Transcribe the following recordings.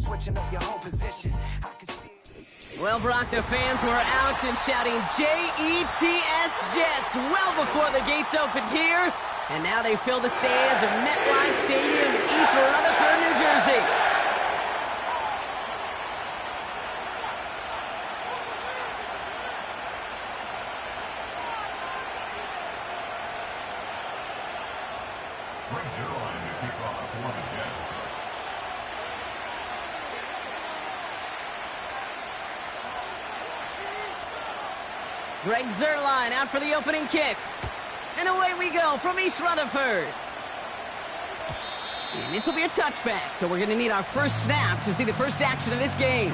switching up your whole position. I can see it. Well, Brock, the fans were out and shouting J-E-T-S Jets well before the gates opened here. And now they fill the stands of MetLife Stadium in East Rutherford, New Jersey. Greg Zuerlein out for the opening kick. And away we go from East Rutherford. And this will be a touchback, so we're going to need our first snap to see the first action of this game.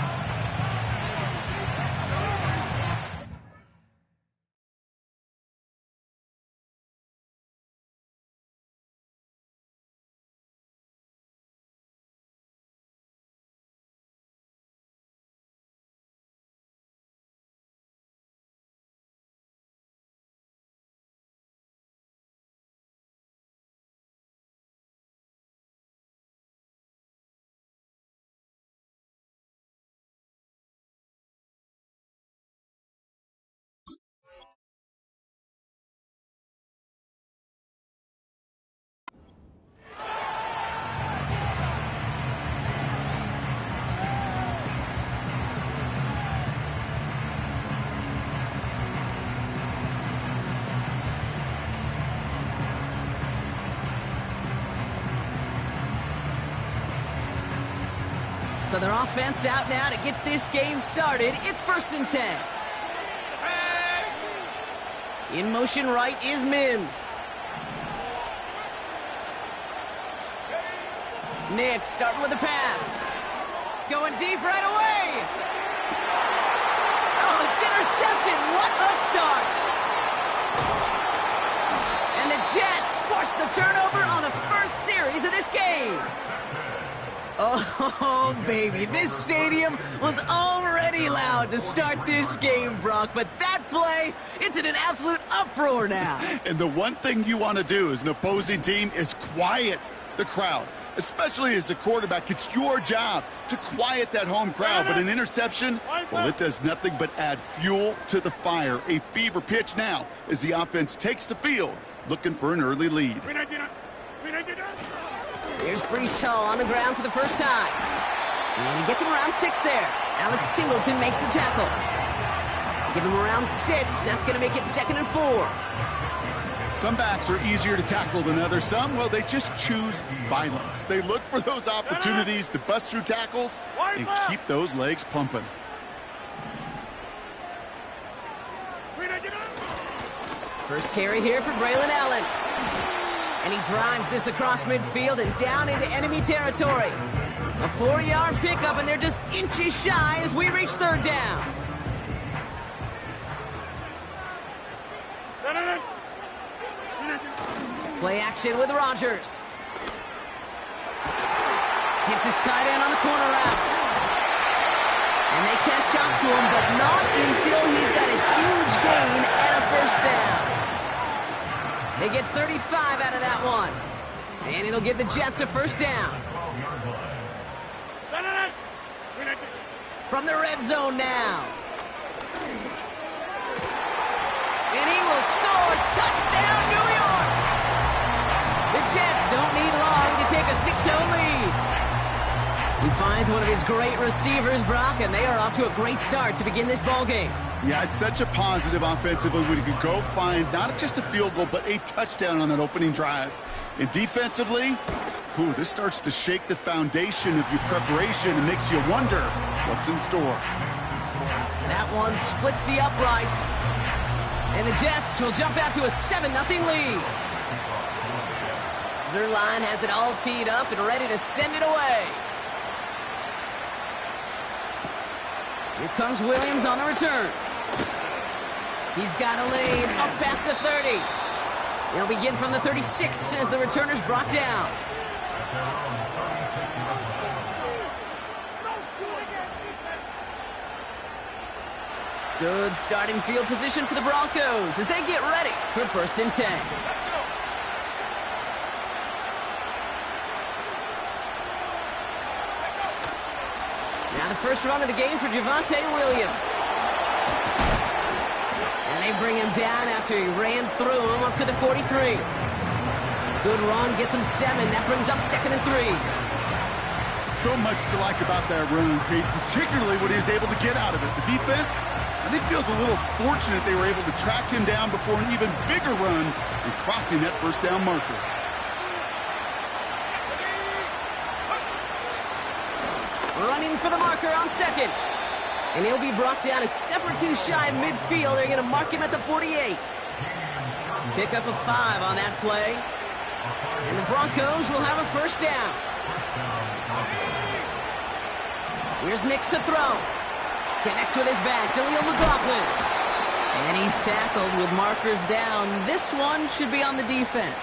So their offense out now to get this game started. It's 1st and 10. In motion right is Mims. Nick starting with a pass. Going deep right away. Oh, it's intercepted. What a start. And the Jets force the turnover on the first series of this game. Oh, baby, this stadium was already loud to start this game, Brock, but that play, it's in an absolute uproar now. And the one thing you want to do as an opposing team is quiet the crowd, especially as a quarterback. It's your job to quiet that home crowd, but an interception, well, it does nothing but add fuel to the fire. A fever pitch now as the offense takes the field, looking for an early lead. Here's Brees Hall on the ground for the first time. And he gets him around 6 there. Alex Singleton makes the tackle. Give him around 6. That's going to make it 2nd and 4. Some backs are easier to tackle than others. Some, well, they just choose violence. They look for those opportunities to bust through tackles and keep those legs pumping. First carry here for Braylon Allen. And he drives this across midfield and down into enemy territory. A 4-yard pickup, and they're just inches shy as we reach 3rd down. Play action with Rodgers. Hits his tight end on the corner route. And they catch up to him, but not until he's got a huge gain and a first down. They get 35 out of that one. And it'll give the Jets a first down. From the red zone now. And he will score. Touchdown, New York! The Jets don't need long to take a 6-0 lead. He finds one of his great receivers, Brock, and they are off to a great start to begin this ballgame. Yeah, it's such a positive offensively when you could go find not just a field goal, but a touchdown on that opening drive. And defensively, this starts to shake the foundation of your preparation and makes you wonder what's in store. That one splits the uprights. And the Jets will jump out to a 7-0 lead. Zuerlein has it all teed up and ready to send it away. Here comes Williams on the return. He's got a lane up past the 30. They'll begin from the 36 as the returner's brought down. Good starting field position for the Broncos as they get ready for 1st and 10. Now the first run of the game for Javonte Williams. And they bring him down after he ran through him up to the 43. Good run, gets him 7. That brings up 2nd and 3. So much to like about that run, Kate, particularly what he was able to get out of it. The defense, I think, feels a little fortunate they were able to track him down before an even bigger run and crossing that first down marker. Running for the marker on 2nd. And he'll be brought down a step or 2 shy of midfield. They're going to mark him at the 48. Pick up a 5 on that play. And the Broncos will have a first down. Here's Nix to throw. Connects with his back. Jaleel McLaughlin. And he's tackled with markers down. This one should be on the defense.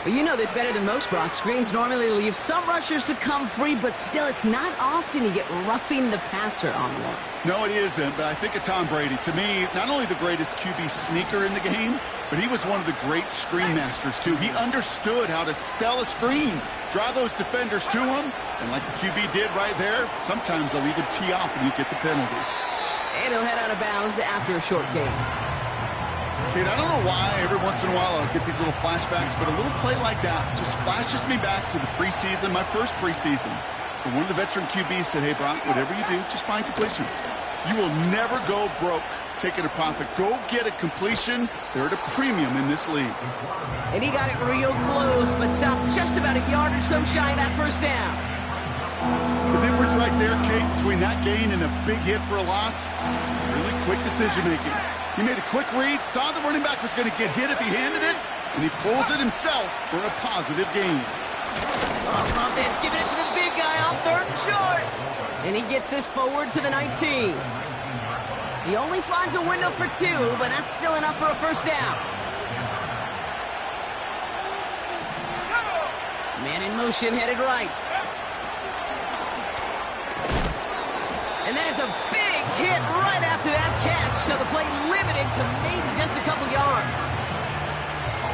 Well, you know this better than most, Brock. Screens normally leave some rushers to come free, but still, it's not often you get roughing the passer on one. No, it isn't, but I think of Tom Brady. To me, not only the greatest QB sneaker in the game, but he was one of the great screen masters, too. He understood how to sell a screen, draw those defenders to him, and like the QB did right there, sometimes they'll even tee off and you get the penalty. And he'll head out of bounds after a short gain. Kate, I don't know why every once in a while I'll get these little flashbacks, but a little play like that just flashes me back to the preseason, my first preseason. And one of the veteran QBs said, hey, Brock, whatever you do, just find completions. You will never go broke taking a profit. Go get a completion. They're at a premium in this league. And he got it real close, but stopped just about a yard or so shy of that first down. The difference right there, Kate, between that gain and a big hit for a loss is really quick decision-making. He made a quick read, saw the running back was going to get hit if he handed it, and he pulls it himself for a positive gain. Oh, love this. Giving it to the big guy on 3rd and short. And he gets this forward to the 19. He only finds a window for 2, but that's still enough for a first down. Man in motion, headed right. And that is a big hit right after that catch, so the play limited to maybe just a couple yards.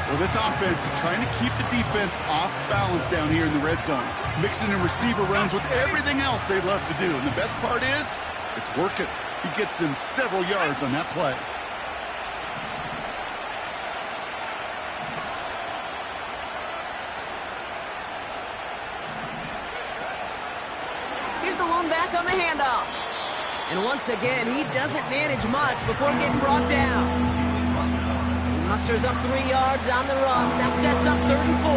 Well, this offense is trying to keep the defense off balance down here in the red zone, mixing in receiver runs with everything else they love to do. And the best part is, it's working. He gets them several yards on that play. Here's the lone back on the handoff. And once again, he doesn't manage much before getting brought down. He musters up 3 yards on the run. That sets up 3rd and 4.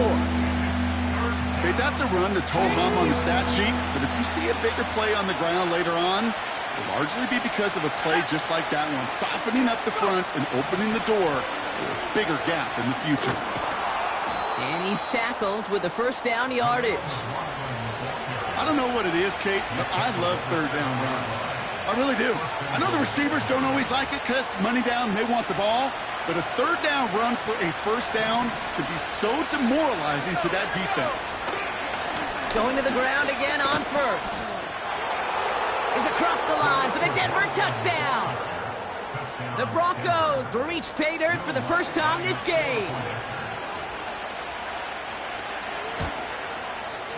Okay, that's a run that's ho-hum on the stat sheet, but if you see a bigger play on the ground later on, it'll largely be because of a play just like that one, softening up the front and opening the door for a bigger gap in the future. And he's tackled with the first down yardage. I don't know what it is, Kate, but I love 3rd down runs. I really do. I know the receivers don't always like it because money down, they want the ball, but a 3rd down run for a first down can be so demoralizing to that defense. Going to the ground again on 1st. Is across the line for the Denver touchdown. The Broncos reach pay dirt for the first time this game.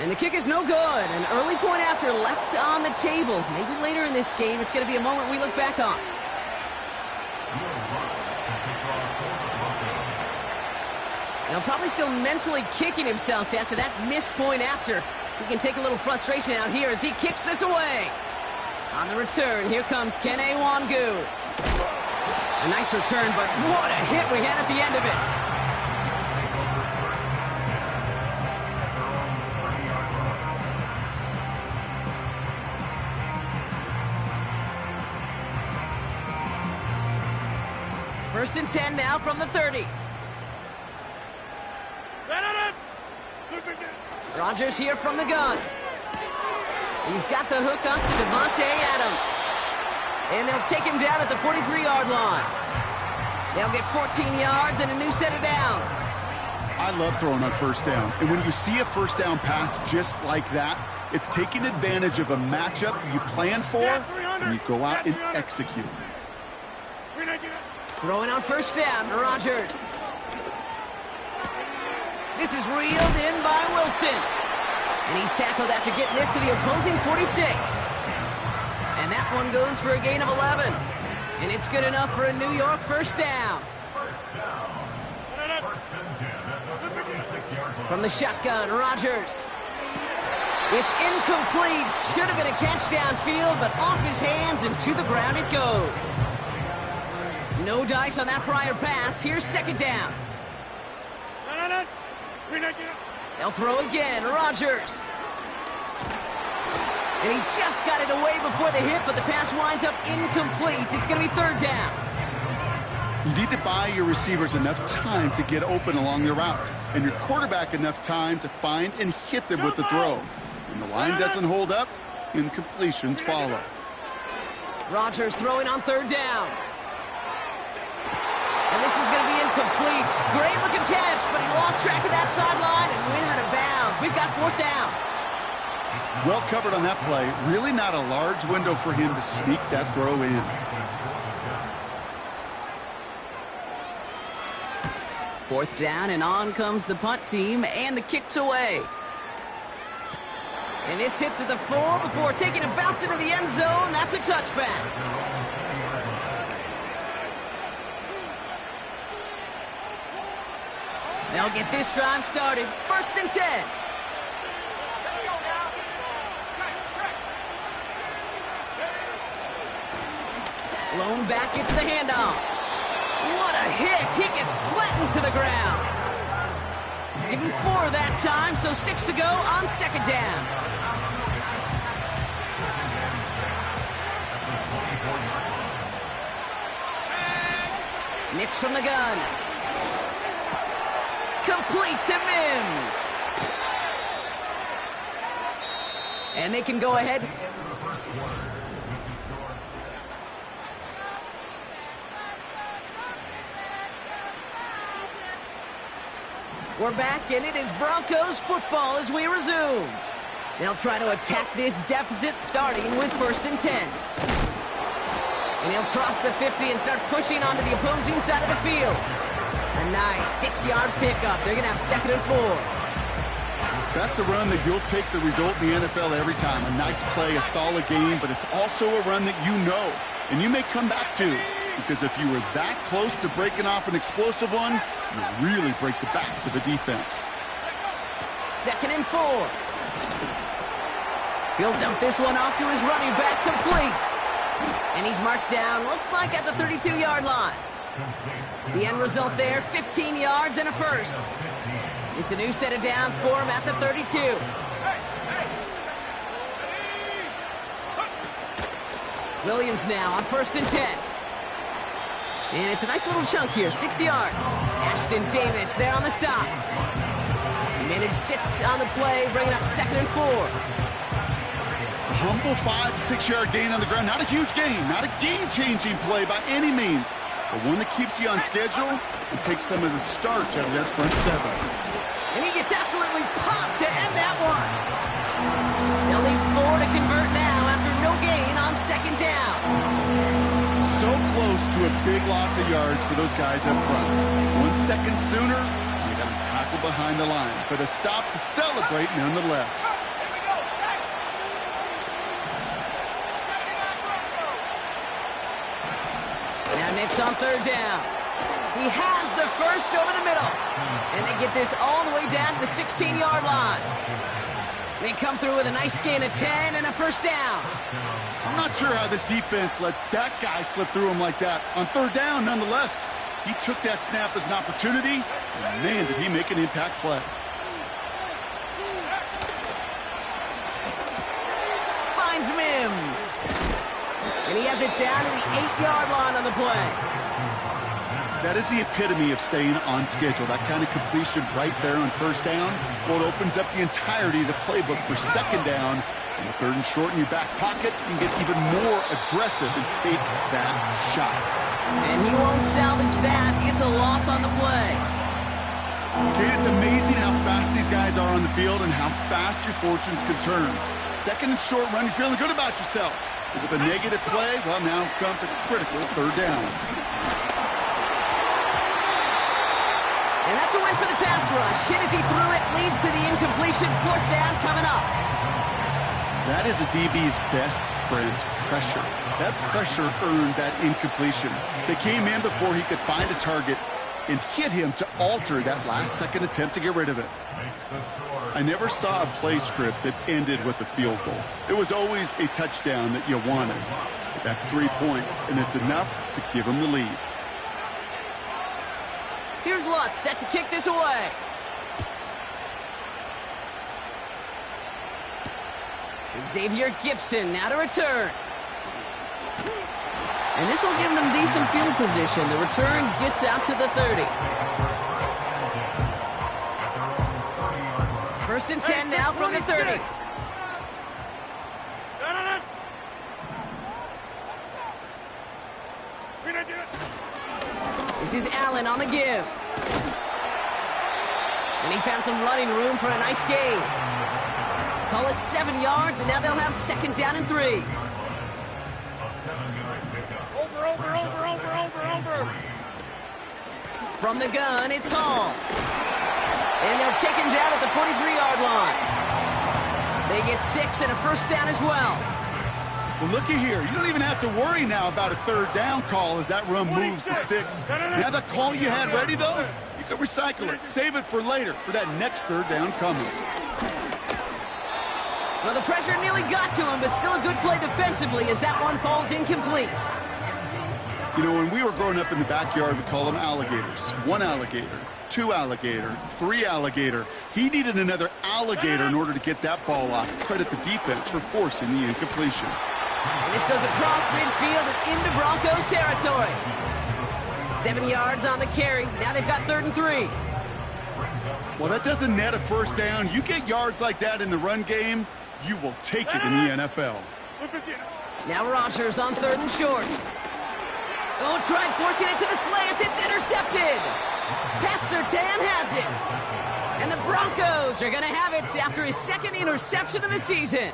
And the kick is no good. An early point after left on the table. Maybe later in this game, it's going to be a moment we look back on. Now, probably still mentally kicking himself after that missed point after. He can take a little frustration out here as he kicks this away. On the return, here comes Kene Wangu. A nice return, but what a hit we had at the end of it. First and 10 now from the 30. Rodgers here from the gun. He's got the hook up to Devontae Adams. And they'll take him down at the 43-yard line. They'll get 14 yards and a new set of downs. I love throwing on first down. And when you see a first down pass just like that, it's taking advantage of a matchup you plan for, and you go out and execute. Throwing on first down, Rodgers. This is reeled in by Wilson. And he's tackled after getting this to the opposing 46. And that one goes for a gain of 11. And it's good enough for a New York first down. From the shotgun, Rodgers. It's incomplete. Should have been a catch downfield, but off his hands and to the ground it goes. No dice on that prior pass. Here's second down. They'll throw again. Rodgers. And he just got it away before the hit, but the pass winds up incomplete. It's going to be third down. You need to buy your receivers enough time to get open along their route, and your quarterback enough time to find and hit them with the throw. When the line doesn't hold up, incompletions follow. Rodgers throwing on third down. And this is going to be incomplete. Great looking catch, but he lost track of that sideline and went out of bounds. We've got fourth down. Well covered on that play. Really not a large window for him to sneak that throw in. Fourth down, and on comes the punt team, and the kick's away. And this hits at the 4 before taking a bounce into the end zone. That's a touchback. They'll get this drive started. First and 10. Blown back, gets the handoff. What a hit! He gets flattened to the ground. Give him 4 that time, so 6 to go on second down. Nix from the gun. Complete to Mims. And they can go ahead. We're back, and it is Broncos football as we resume. They'll try to attack this deficit, starting with first and 10. And he'll cross the 50 and start pushing onto the opposing side of the field. A nice 6-yard pickup. They're going to have second and 4. That's a run that you'll take the result in the NFL every time. A nice play, a solid game, but it's also a run that you know, and you may come back to. Because if you were that close to breaking off an explosive one, you really break the backs of a defense. Second and 4. He'll dump this one off to his running back, complete. And he's marked down, looks like at the 32-yard line. The end result there, 15 yards and a first. It's a new set of downs for him at the 32. Williams now on first and 10. And it's a nice little chunk here, 6 yards. Ashton Davis there on the stop. Minute 6 on the play, bringing up second and 4. A humble 5 to 6 yard gain on the ground. Not a huge gain, not a game-changing play by any means, but one that keeps you on schedule and takes some of the starch out of that front 7. And he gets absolutely popped to end that one. They'll need 4 to convert now after no gain on second down. So close to a big loss of yards for those guys up front. 1 second sooner, you got to tackle behind the line, but a stop to celebrate nonetheless. Now Nix on third down. He has the first over the middle. And they get this all the way down to the 16-yard line. They come through with a nice gain of 10 and a first down. I'm not sure how this defense let that guy slip through him like that. On third down, nonetheless, he took that snap as an opportunity, and man, did he make an impact play. Finds Mims. And he has it down to the 8-yard line on the play. That is the epitome of staying on schedule. That kind of completion right there on first down. Well, it opens up the entirety of the playbook for second down. And the third and short in your back pocket, you can get even more aggressive and take that shot. And he won't salvage that. It's a loss on the play. Okay, it's amazing how fast these guys are on the field and how fast your fortunes can turn. Second and short run, you're feeling good about yourself. But with a negative play, well, now comes a critical third down. And that's a win for the pass rush. Hit as he threw it, leads to the incompletion. 4th down coming up. That is a DB's best friend, pressure. That pressure earned that incompletion. They came in before he could find a target and hit him to alter that last-second attempt to get rid of it. I never saw a play script that ended with a field goal. It was always a touchdown that you wanted. That's 3 points, and it's enough to give him the lead. Here's Lutz set to kick this away. Xavier Gibson now to return. And this will give them decent field position. The return gets out to the 30. 1st and 10 now from the 30. This is Allen on the give. And he found some running room for a nice gain. Call it 7 yards, and now they'll have 2nd down and 3. Over. From the gun, it's Hall. And they'll take him down at the 43-yard line. They get 6 and a 1st down as well. Well, looky here. You don't even have to worry now about a 3rd down call as that run moves the sticks. Now that call you had ready, though, you can recycle it. Save it for later for that next 3rd down coming. Well, the pressure nearly got to him, but still a good play defensively as that one falls incomplete. You know, when we were growing up in the backyard, we call them alligators. 1 alligator, 2 alligator, 3 alligator. He needed another alligator in order to get that ball off. Credit the defense for forcing the incompletion. And this goes across midfield and into Broncos territory. 7 yards on the carry. Now they've got 3rd and 3. Well, that doesn't net a 1st down. You get yards like that in the run game, you will take it in the NFL. Now Rodgers on 3rd and short. Oh, try forcing it to the slants. It's intercepted. Pat Surtain has it. And the Broncos are going to have it after his 2nd interception of the season.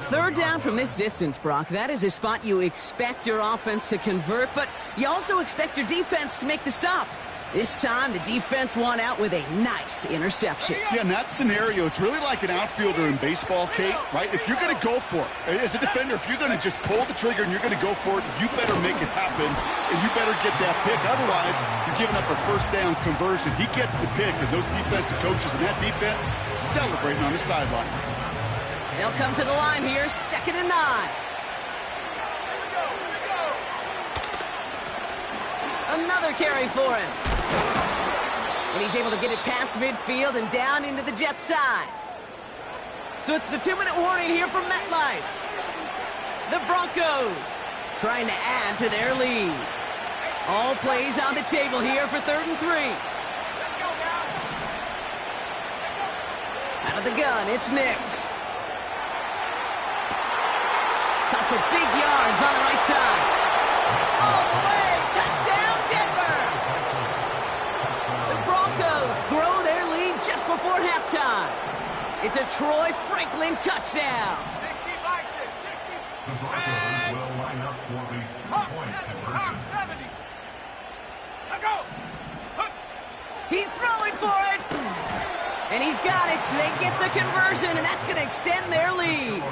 3rd down from this distance, Brock. That is a spot you expect your offense to convert, but you also expect your defense to make the stop. This time, the defense won out with a nice interception. Yeah, in that scenario, it's really like an outfielder in baseball, Kate, right? If you're going to go for it, as a defender, if you're going to just pull the trigger and you're going to go for it, you better make it happen, and you better get that pick. Otherwise, you're giving up a 1st down conversion. He gets the pick, and those defensive coaches and that defense celebrating on the sidelines. They'll come to the line here, 2nd and 9. Another carry for him. And he's able to get it past midfield and down into the Jets side. So it's the 2-minute warning here from MetLife. The Broncos trying to add to their lead. All plays on the table here for 3rd and 3. Out of the gun, it's Nix. Cut for big yards on the right side. All the way, touchdown Denver! The Broncos grow their lead just before halftime. It's a Troy Franklin touchdown. 60 by 6, 60. The Broncos will line up for the 2-point conversion. 70. Now go. He's throwing for it. And he's got it. They get the conversion, and that's going to extend their lead.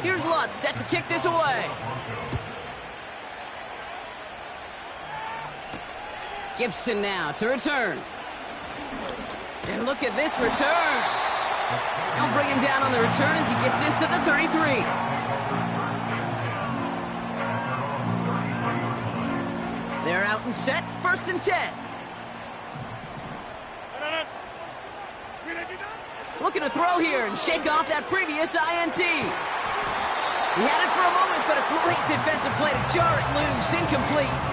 Here's Lutz set to kick this away. Gibson now to return. And look at this return. They'll bring him down on the return as he gets this to the 33. They're out and set, 1st and 10. Looking to throw here and shake off that previous INT. He had it for a moment, but a great defensive play to jar it loose, incomplete.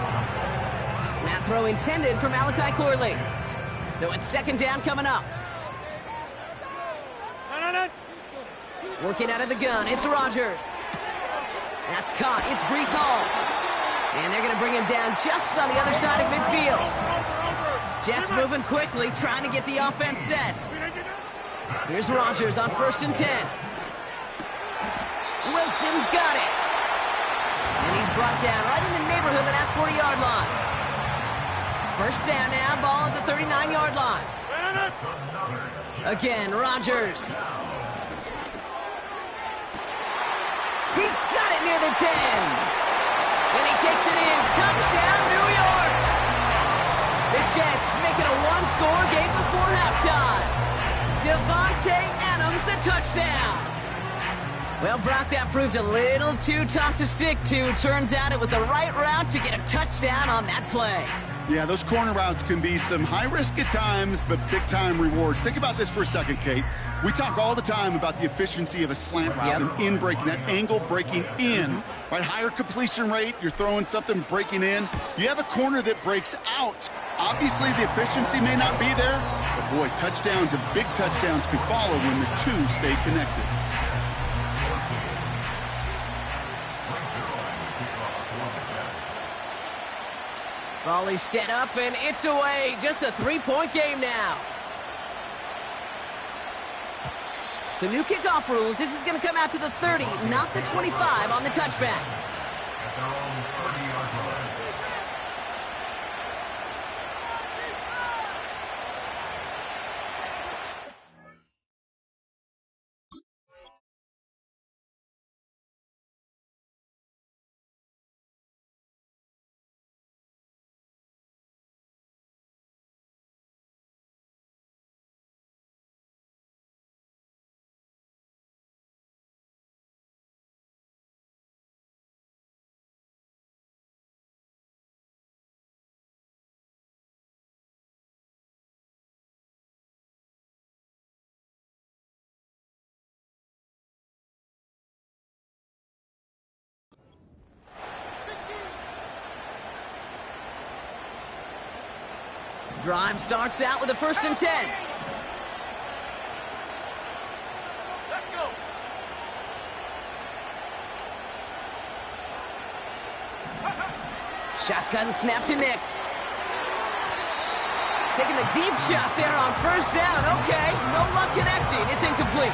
That throw intended for Malachi Corley. So it's 2nd down coming up. Working out of the gun, it's Rodgers. That's caught, it's Breece Hall. And they're going to bring him down just on the other side of midfield. Jets moving quickly, trying to get the offense set. Here's Rodgers on 1st and 10. Wilson's got it. And he's brought down right in the neighborhood of that 40-yard line. First down now, ball at the 39-yard line. Again, Rodgers. He's got it near the 10. And he takes it in. Touchdown, New York. The Jets make it a one-score game before halftime. Devontae Adams, the touchdown. Well, Brock, that proved a little too tough to stick to. Turns out it was the right route to get a touchdown on that play. Yeah, those corner routes can be some high risk at times, but big-time rewards. Think about this for a second, Kate. We talk all the time about the efficiency of a slant route and in breaking, that angle breaking in. Right, higher completion rate, you're throwing something breaking in. You have a corner that breaks out. Obviously, the efficiency may not be there, but boy, touchdowns and big touchdowns can follow when the two stay connected. Volley set up, and it's away. Just a three-point game now. So new kickoff rules. This is going to come out to the 30, not the 25 on the touchback. At their own 30-yard line. Drive starts out with a 1st and 10. Let's go. Shotgun snap to Nix. Taking the deep shot there on 1st down. Okay, no luck connecting. It's incomplete.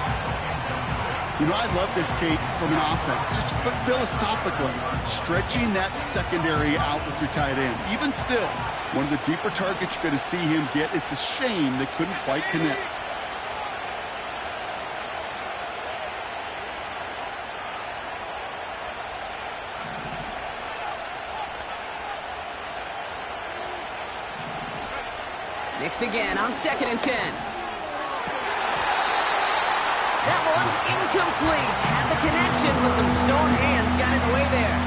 You know, I love this, Kate, from an offense. Just philosophically, stretching that secondary out with your tight end. Even still, one of the deeper targets you're going to see him get. It's a shame they couldn't quite connect. Nix again on 2nd and 10. That one's incomplete. Had the connection, but some stone hands got in the way there.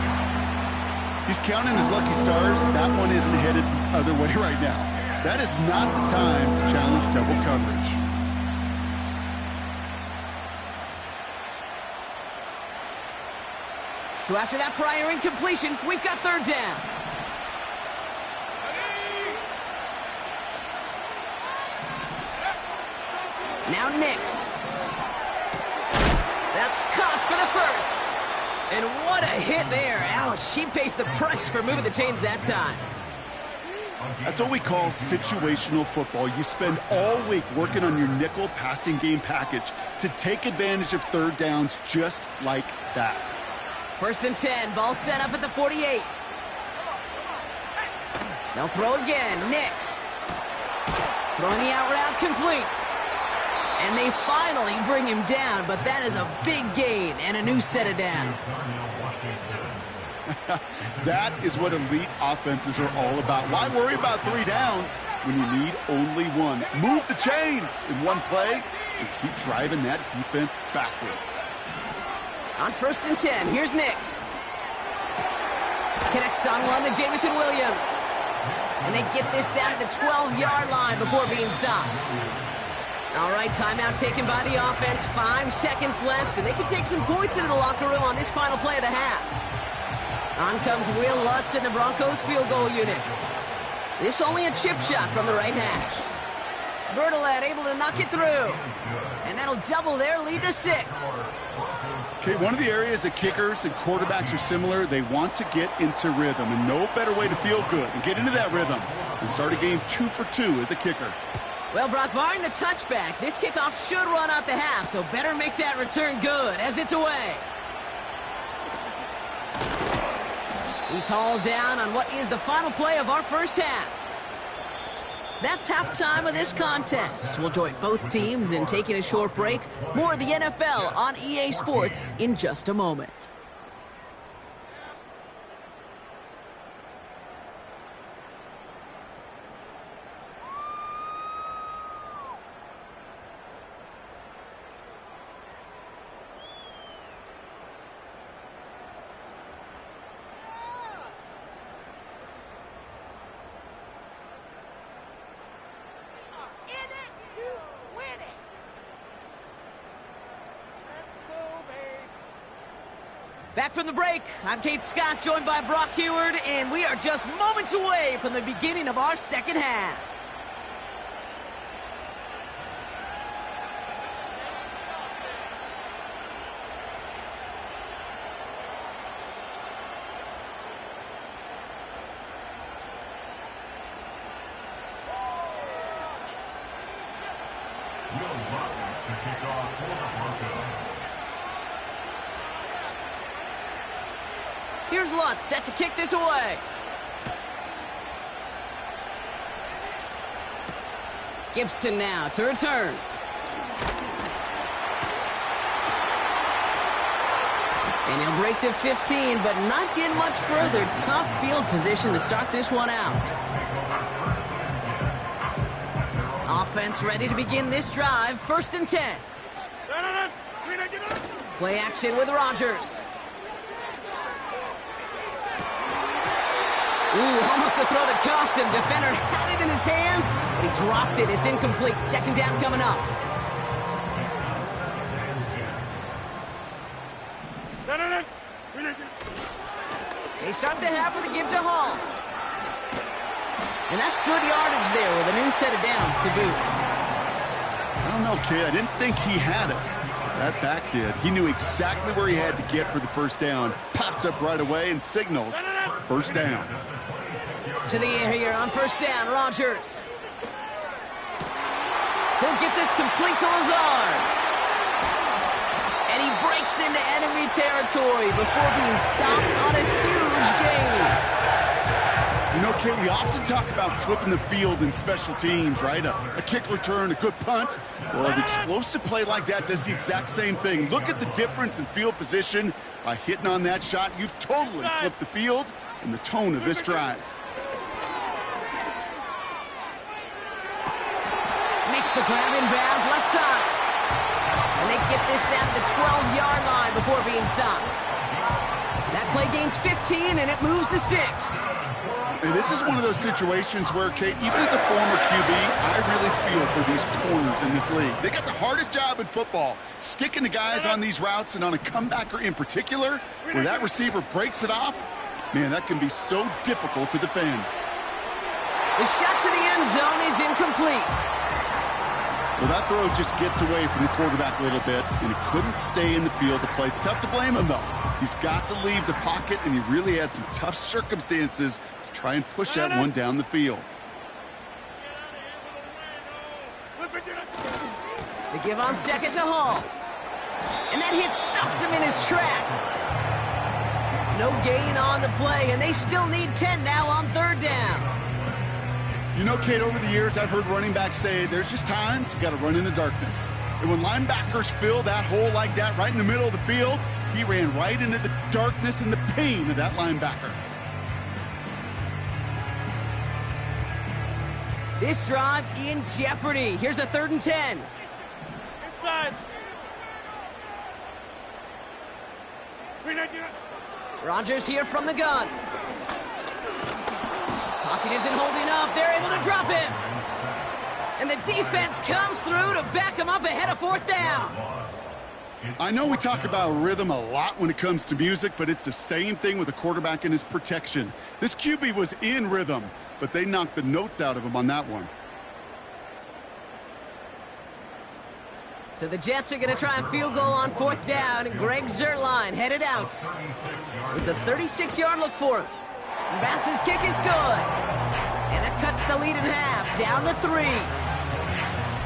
He's counting his lucky stars. That one isn't headed the other way right now. That is not the time to challenge double coverage. So after that prior incompletion, we've got 3rd down. Now Nix. That's caught for the 1st. And what a hit there. Ouch, she pays the price for moving the chains that time. That's what we call situational football. You spend all week working on your nickel passing game package to take advantage of 3rd downs just like that. 1st and 10, ball set up at the 48. They'll throw again, Nix. Throwing the out route complete. And they finally bring him down, but that is a big gain and a new set of downs. That is what elite offenses are all about. Why worry about 3 downs when you need only one? Move the chains in one play and keep driving that defense backwards. On 1st and 10, here's Nix. Connects on one to Jameson Williams. And they get this down to the 12-yard line before being stopped. All right, timeout taken by the offense. 5 seconds left, and they can take some points into the locker room on this final play of the half. On comes Will Lutz in the Broncos field goal unit. This only a chip shot from the right hash. Bertolet able to knock it through. And that'll double their lead to 6. Okay, one of the areas that kickers and quarterbacks are similar, they want to get into rhythm. And no better way to feel good and get into that rhythm and start a game 2 for 2 as a kicker. Well, Brock, barring the touchback, this kickoff should run out the half, so better make that return good as it's away. He's hauled down on what is the final play of our first half. That's halftime of this contest. We'll join both teams in taking a short break. More of the NFL on EA Sports in just a moment. Back from the break, I'm Kate Scott, joined by Brock Heward, and we are just moments away from the beginning of our second half. Will Rogers to kick off for the Broncos. Here's Lutz, set to kick this away. Gibson now to return. And he'll break the 15, but not get much further. Tough field position to start this one out. Offense ready to begin this drive. 1st and 10. Play action with Rogers. Ooh, almost a throw that cost him. Defender had it in his hands, but he dropped it. It's incomplete. 2nd down coming up. They start the half with a give to Hall. And that's good yardage there with a new set of downs to boot. I don't know, kid. I didn't think he had it. That back did. He knew exactly where he had to get for the 1st down. Pops up right away and signals 1st down. To the air here on 1st down, Rogers. He'll get this complete to Lazard. And he breaks into enemy territory before being stopped on a huge gain. You know, Kate, we often talk about flipping the field in special teams, right? A kick return, a good punt. Well, an explosive play like that does the exact same thing. Look at the difference in field position. By hitting on that shot, you've totally flipped the field and the tone of this drive. Makes the grab in bounds, left side. And they get this down to the 12-yard line before being stopped. That play gains 15, and it moves the sticks. And this is one of those situations where, Kate, even as a former QB, I really feel for these corners in this league. They got the hardest job in football, sticking the guys on these routes and on a comebacker in particular, where that receiver breaks it off. Man, that can be so difficult to defend. The shot to the end zone is incomplete. Well, that throw just gets away from the quarterback a little bit, and he couldn't stay in the field to play. It's tough to blame him, though. He's got to leave the pocket, and he really had some tough circumstances to try and push that one down the field. They give on 2nd to Hall. And that hit stuffs him in his tracks. No gain on the play, and they still need 10 now on 3rd down. You know, Kate, over the years, I've heard running backs say there's just times you got to run in the darkness. And when linebackers fill that hole like that right in the middle of the field, he ran right into the darkness and the pain of that linebacker. This drive in jeopardy. Here's a 3rd and 10. Inside. Rogers here from the gun. Pocket isn't holding up. They're able to drop him. And the defense comes through to back him up ahead of 4th down. I know we talk about rhythm a lot when it comes to music, but it's the same thing with a quarterback and his protection. This QB was in rhythm, but they knocked the notes out of him on that one. So the Jets are going to try a field goal on 4th down, and Greg Zuerlein headed out. It's a 36-yard look for him. Bass's kick is good. And that cuts the lead in half, down to 3.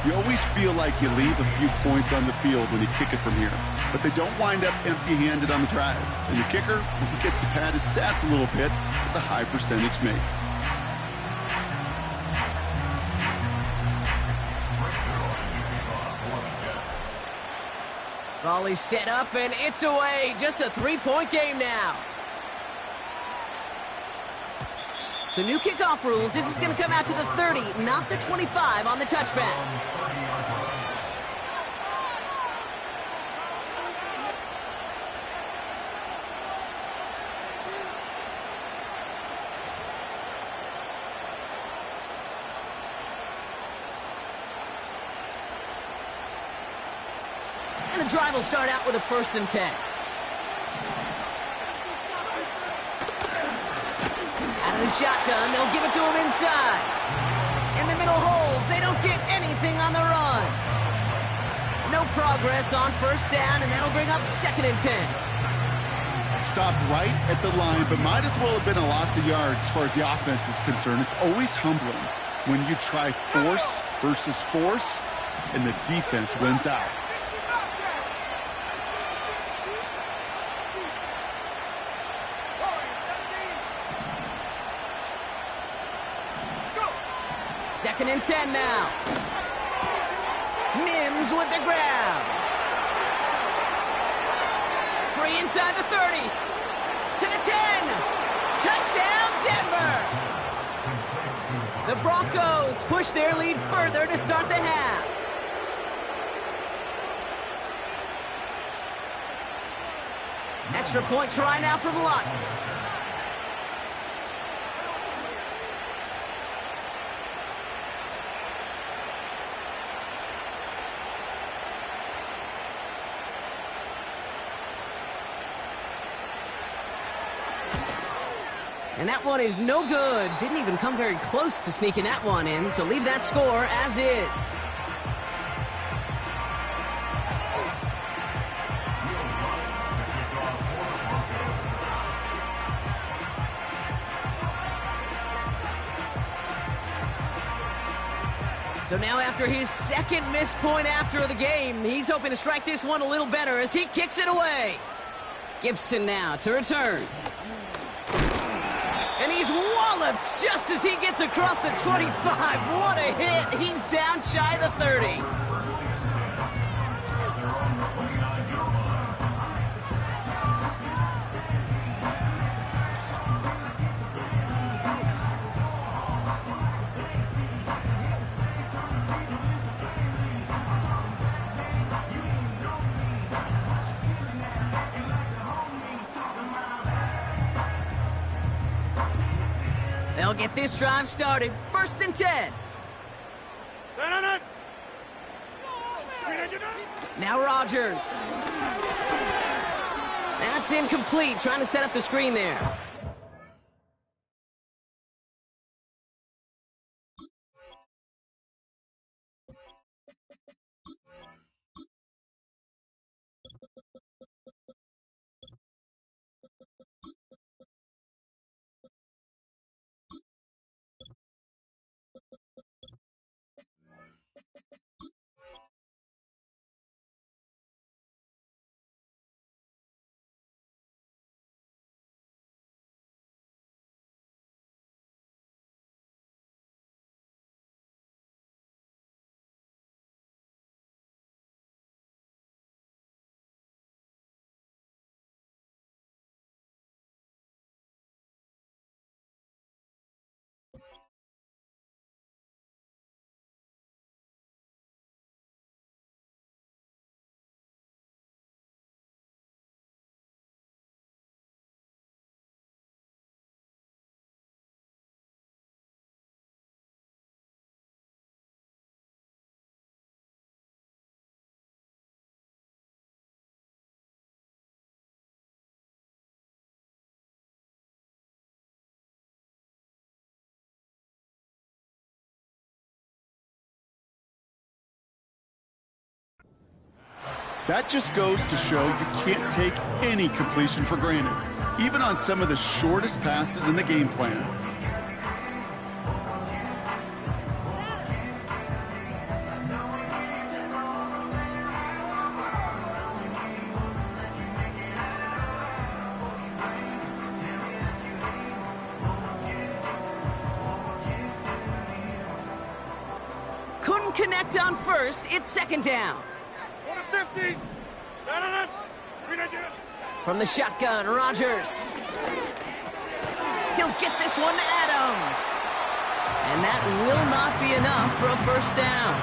You always feel like you leave a few points on the field when you kick it from here, but they don't wind up empty-handed on the drive. And the kicker, he gets to pad his stats a little bit with a high percentage make. Volley set up, and it's away. Just a three-point game now. So new kickoff rules. This is going to come out to the 30, not the 25 on the touchback. And the drive will start out with a 1st and 10. Out of the shotgun, they'll give it to him inside. In the middle holes, they don't get anything on the run. No progress on 1st down, and that'll bring up 2nd and 10. Stopped right at the line, but might as well have been a loss of yards as far as the offense is concerned. It's always humbling when you try force versus force, and the defense wins out. Second and 10 now. Mims with the grab. Free inside the 30. To the 10. Touchdown, Denver. The Broncos push their lead further to start the half. Extra point try now from Lutz. And that one is no good. Didn't even come very close to sneaking that one in, so leave that score as is. So now after his 2nd missed point after the game, he's hoping to strike this one a little better as he kicks it away. Gibson now to return. And he's walloped just as he gets across the 25. What a hit. He's down shy of the 30. They'll get this drive started. 1st and 10. Now Rodgers. That's incomplete. Trying to set up the screen there. That just goes to show you can't take any completion for granted, even on some of the shortest passes in the game plan. connect on first. It's second down. Go to 50. From the shotgun, Rodgers. He'll get this one to Adams. And that will not be enough for a first down.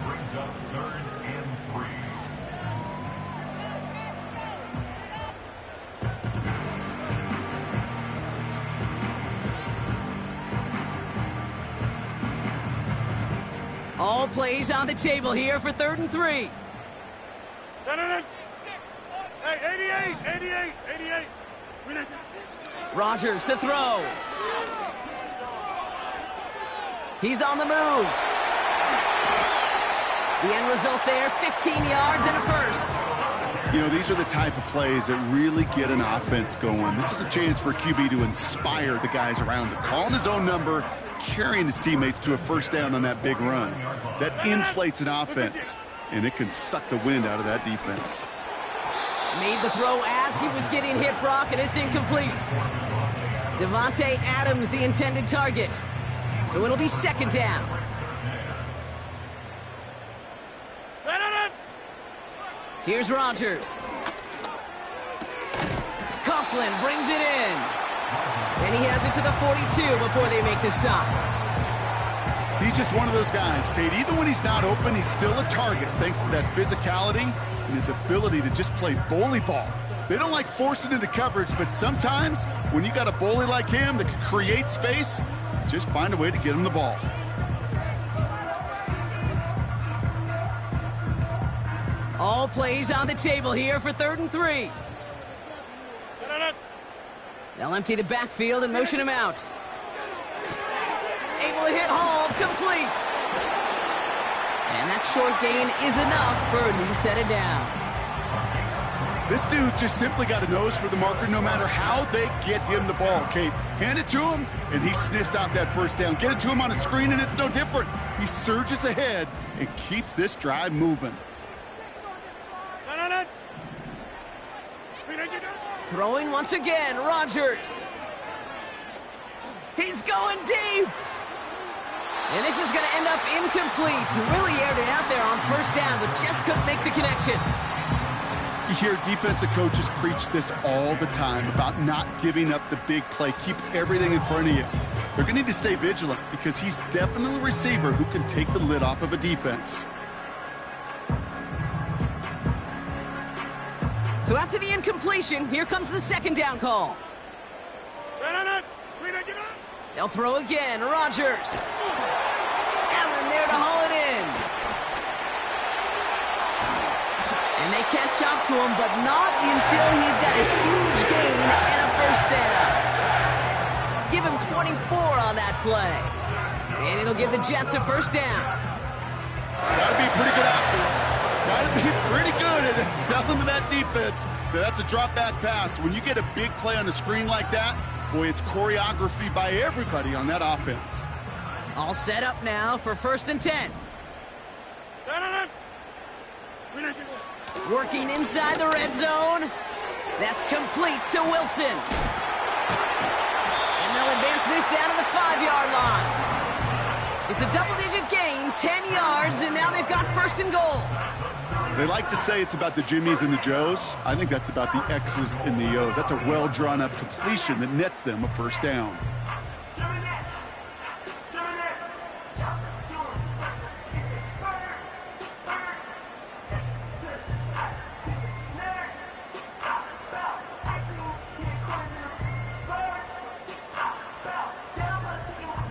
Brings up 3rd and 3. All plays on the table here for 3rd and 3. Hey, 88. Rodgers to throw. He's on the move. The end result there, 15 yards and a first. You know, these are the type of plays that really get an offense going. This is a chance for a QB to inspire the guys around him. Calling his own number, carrying his teammates to a first down on that big run. That inflates an offense, and it can suck the wind out of that defense. Made the throw as he was getting hit, Brock, and it's incomplete. Devontae Adams, the intended target. So it'll be second down. Here's Rodgers. Conklin brings it in. And he has it to the 42 before they make the stop. He's just one of those guys, Kate. Even when he's not open, he's still a target thanks to that physicality and his ability to just play bully ball. They don't like forcing into coverage, but sometimes when you got a bully like him that can create space, just find a way to get him the ball. All plays on the table here for 3rd and 3. They'll empty the backfield and motion him out. Able to hit Hall, complete. And that short gain is enough for a new set of downs. This dude just simply got a nose for the marker no matter how they get him the ball, Kate. Hand it to him, and he sniffs out that first down. Get it to him on a screen, and it's no different. He surges ahead and keeps this drive moving. Throwing once again, Rodgers. He's going deep. And this is going to end up incomplete. He really aired it out there on first down, but just couldn't make the connection. You hear defensive coaches preach this all the time about not giving up the big play. Keep everything in front of you. They're going to need to stay vigilant because he's definitely a receiver who can take the lid off of a defense. So after the incompletion, here comes the second down call. They'll throw again, Rodgers. Allen there to haul it in. And they catch up to him, but not until he's got a huge gain and a first down. Give him 24 on that play. And it'll give the Jets a first down. Gotta be pretty good after. Gotta be pretty good at selling to that defense. That's a drop back pass. When you get a big play on the screen like that, boy, it's choreography by everybody on that offense. All set up now for 1st and 10. Working inside the red zone. That's complete to Wilson. And they'll advance this down to the 5-yard line. It's a double-digit gain, 10 yards, and now they've got 1st and goal. They like to say it's about the Jimmies and the Joes. I think that's about the X's and the O's. That's a well-drawn-up completion that nets them a first down.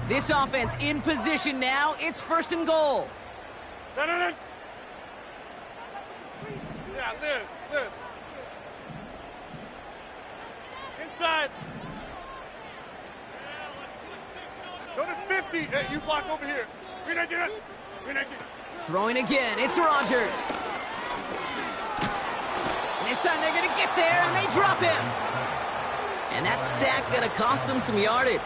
This offense in position now. It's 1st and goal. Yeah, Liz. Inside. Go to 50. Hey, you block over here. Throwing again. It's Rodgers. And this time they're going to get there, and they drop him. And that sack going to cost them some yardage.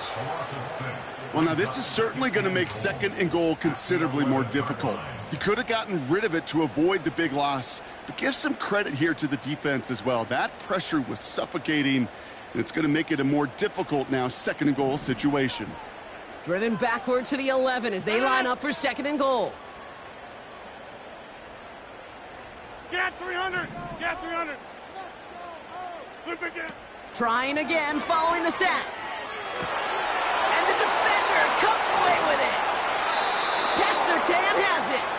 Well, now this is certainly going to make 2nd and goal considerably more difficult. He could have gotten rid of it to avoid the big loss, but give some credit here to the defense as well. That pressure was suffocating, It's going to make it a more difficult now second and goal situation. Driven backward to the 11 as they line up for second and goal. Get 300. Get 300. Flip again. Trying again following the sack. And the defender comes away with it. Pat Surtain has it.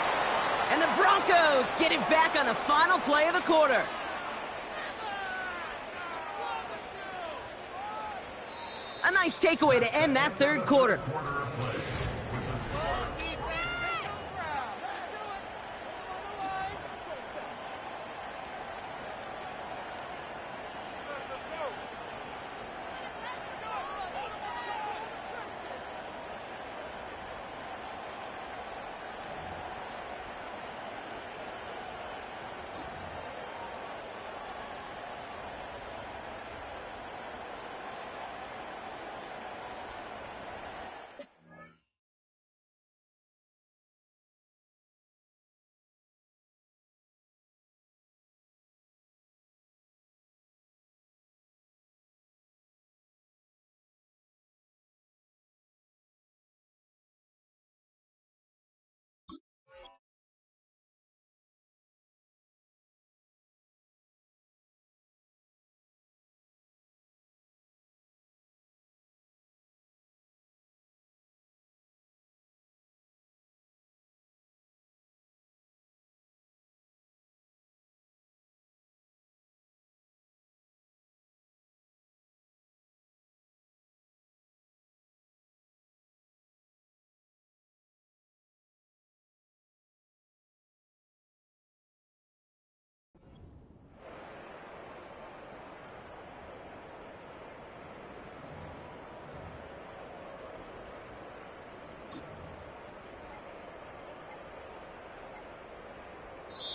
And the Broncos get it back on the final play of the quarter. A nice takeaway to end that third quarter.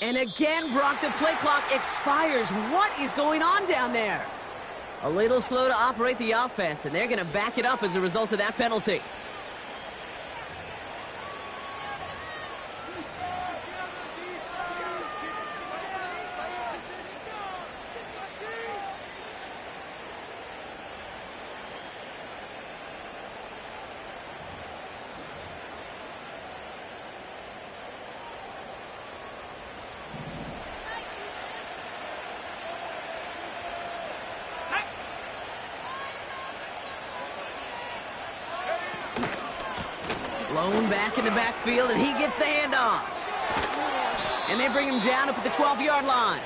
And again, Brock, the play clock expires. What is going on down there? A little slow to operate the offense, and they're going to back it up as a result of that penalty. Blown back in the backfield, and he gets the handoff. And they bring him down up at the 12-yard line.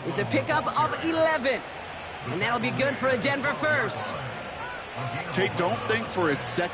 It's a pickup of 11. And that'll be good for a Denver first. Okay, don't think for a second